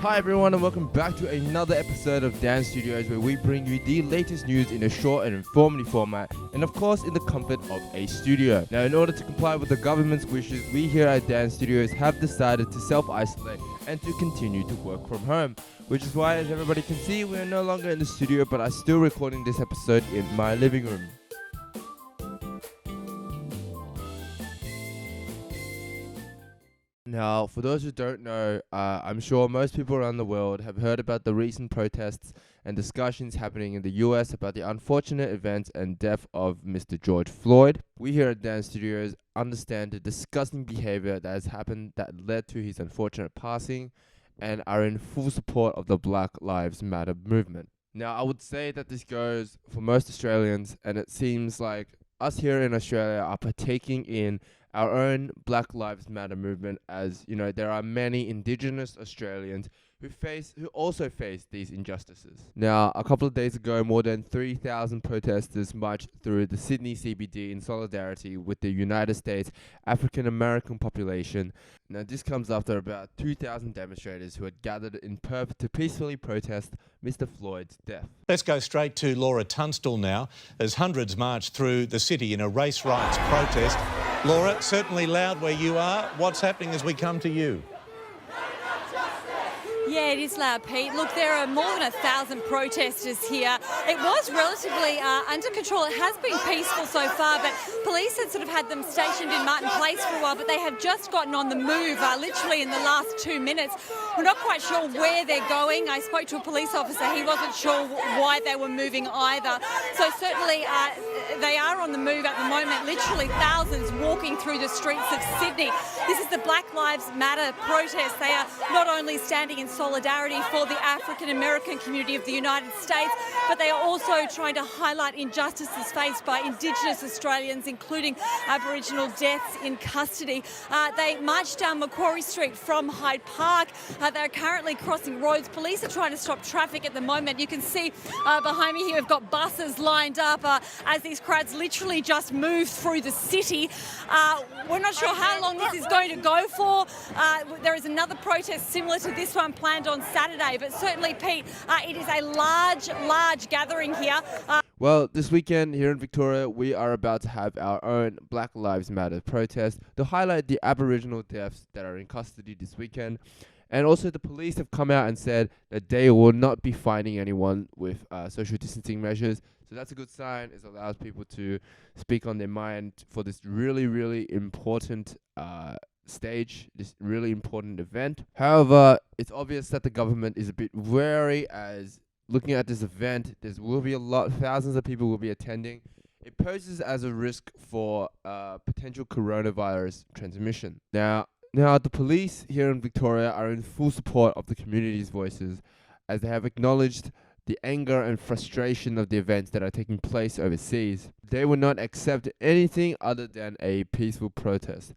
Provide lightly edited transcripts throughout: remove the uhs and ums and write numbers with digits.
Hi everyone and welcome back to another episode of Dan Studios, where we bring you the latest news in a short and informative format, and of course in the comfort of a studio. Now, in order to comply with the government's wishes, we here at Dan Studios have decided to self-isolate and to continue to work from home, which is why, as everybody can see, we are no longer in the studio, but I'm still recording this episode in my living room. Now, for those who don't know, I'm sure most people around the world have heard about the recent protests and discussions happening in the US about the unfortunate events and death of Mr. George Floyd. We here at Dan Studios understand the disgusting behavior that has happened that led to his unfortunate passing and are in full support of the Black Lives Matter movement. Now, I would say that this goes for most Australians, and it seems like us here in Australia are partaking in our own Black Lives Matter movement, as you know, there are many Indigenous Australians who also face these injustices. Now, a couple of days ago, more than 3,000 protesters marched through the Sydney CBD in solidarity with the United States African American population. Now, this comes after about 2,000 demonstrators who had gathered in Perth to peacefully protest Mr. Floyd's death. Let's go straight to Laura Tunstall now, as hundreds marched through the city in a race rights protest. Laura, certainly loud where you are. What's happening as we come to you? Yeah, it is loud, Pete. Look, there are more than 1,000 protesters here. It was relatively under control. It has been peaceful so far, but police had sort of had them stationed in Martin Place for a while, but they have just gotten on the move literally in the last 2 minutes. We're not quite sure where they're going. I spoke to a police officer. He wasn't sure why they were moving either. So certainly they are on the move at the moment, literally thousands walking through the streets of Sydney. This is the Black Lives Matter protest. They are not only standing in solidarity for the African American community of the United States, but they are also trying to highlight injustices faced by Indigenous Australians, including Aboriginal deaths in custody. They marched down Macquarie Street from Hyde Park. They're currently crossing roads. Police are trying to stop traffic at the moment. You can see behind me here we've got buses lined up as these crowds literally just move through the city. We're not sure how long this is going to go for. There is another protest similar to this one planned on Saturday, but certainly, Pete, it is a large gathering here. Well, this weekend here in Victoria, we are about to have our own Black Lives Matter protest to highlight the Aboriginal deaths that are in custody this weekend. And also the police have come out and said that they will not be fining anyone with social distancing measures. So that's a good sign. It allows people to speak on their mind for this really important stage, this really important event. However, it's obvious that the government is a bit wary, as looking at this event, will be thousands of people will be attending. It poses as a risk for potential coronavirus transmission. Now, the police here in Victoria are in full support of the community's voices, as they have acknowledged the anger and frustration of the events that are taking place overseas. They will not accept anything other than a peaceful protest.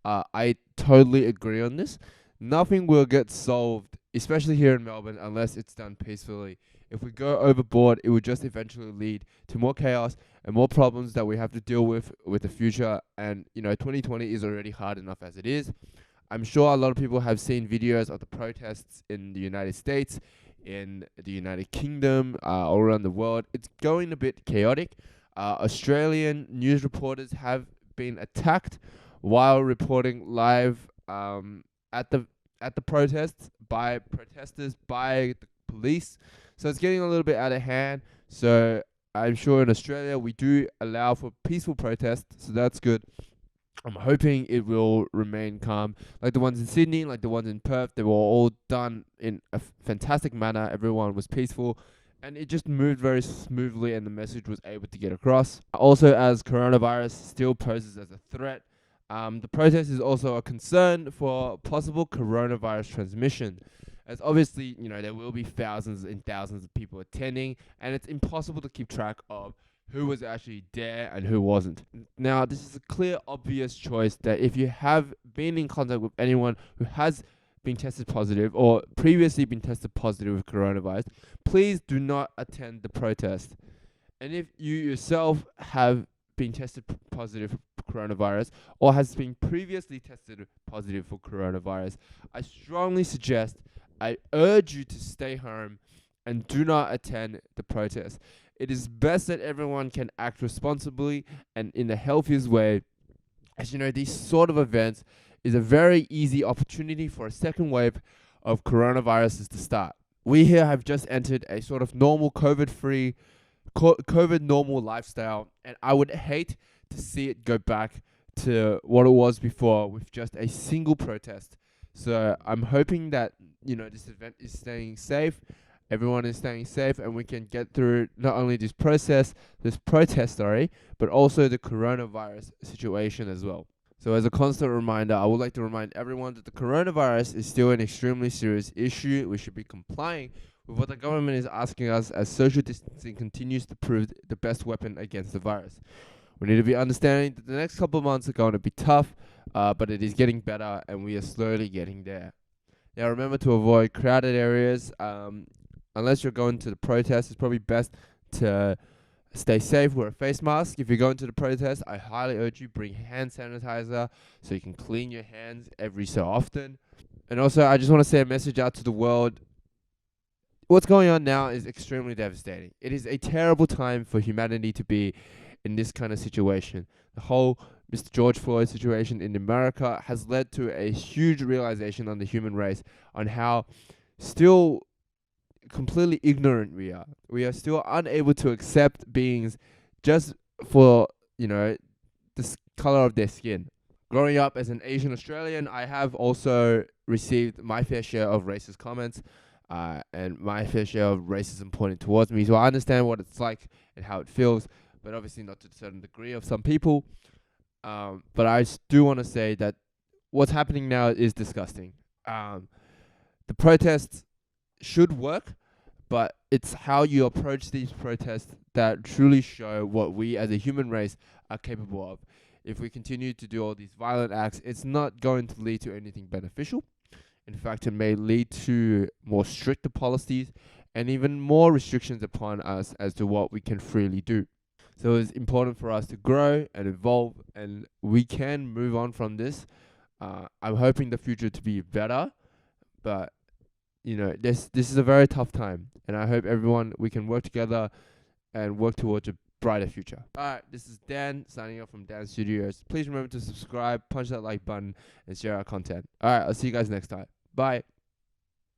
I totally agree on this. Nothing will get solved, especially here in Melbourne, unless it's done peacefully. If we go overboard, it will just eventually lead to more chaos and more problems that we have to deal with the future. And, 2020 is already hard enough as it is. I'm sure a lot of people have seen videos of the protests in the United States, in the United Kingdom, all around the world. It's going a bit chaotic. Australian news reporters have been attacked while reporting live at the protests by protesters, by the police. So it's getting a little bit out of hand. So I'm sure in Australia we do allow for peaceful protests, so that's good. I'm hoping it will remain calm. Like the ones in Sydney, like the ones in Perth, they were all done in a fantastic manner. Everyone was peaceful, and it just moved very smoothly, and the message was able to get across. Also, as coronavirus still poses as a threat, the protest is also a concern for possible coronavirus transmission, as obviously, there will be thousands and thousands of people attending, and it's impossible to keep track of who was actually there and who wasn't. Now, this is a clear, obvious choice that if you have been in contact with anyone who has been tested positive or previously been tested positive with coronavirus, please do not attend the protest. And if you yourself have been tested positive for coronavirus or has been previously tested positive for coronavirus, I strongly suggest I urge you to stay home and do not attend the protest. It is best that everyone can act responsibly and in the healthiest way. As you know, these sort of events is a very easy opportunity for a second wave of coronaviruses to start. We here have just entered a sort of normal COVID-free, COVID normal lifestyle, and I would hate to see it go back to what it was before with just a single protest. So I'm hoping that this event is staying safe, everyone is staying safe, and we can get through not only this protest, but also the coronavirus situation as well. So as a constant reminder, I would like to remind everyone that the coronavirus is still an extremely serious issue. We should be complying with what the government is asking us, as social distancing continues to prove the best weapon against the virus. We need to be understanding that the next couple of months are going to be tough, but it is getting better and we are slowly getting there. Now remember to avoid crowded areas. Unless you're going to the protest, it's probably best to stay safe, wear a face mask. If you're going to the protest, I highly urge you bring hand sanitizer so you can clean your hands every so often. And also, I just want to say a message out to the world. What's going on now is extremely devastating. It is a terrible time for humanity to be in this kind of situation. The whole Mr. George Floyd situation in America has led to a huge realization on the human race on how still completely ignorant we are. We are still unable to accept beings just for, the color of their skin. Growing up as an Asian Australian, I have also received my fair share of racist comments and my fair share of racism pointed towards me. So I understand what it's like and how it feels, but obviously not to a certain degree of some people. But I do want to say that what's happening now is disgusting. The protests should work, but it's how you approach these protests that truly show what we as a human race are capable of. If we continue to do all these violent acts, it's not going to lead to anything beneficial. In fact, it may lead to more stricter policies and even more restrictions upon us as to what we can freely do. So it's important for us to grow and evolve, and we can move on from this. I'm hoping the future to be better, but this is a very tough time, and I hope we can work together and work towards a brighter future. Alright, this is Dan signing off from Dan Studios. Please remember to subscribe, punch that like button, and share our content. Alright, I'll see you guys next time. Bye.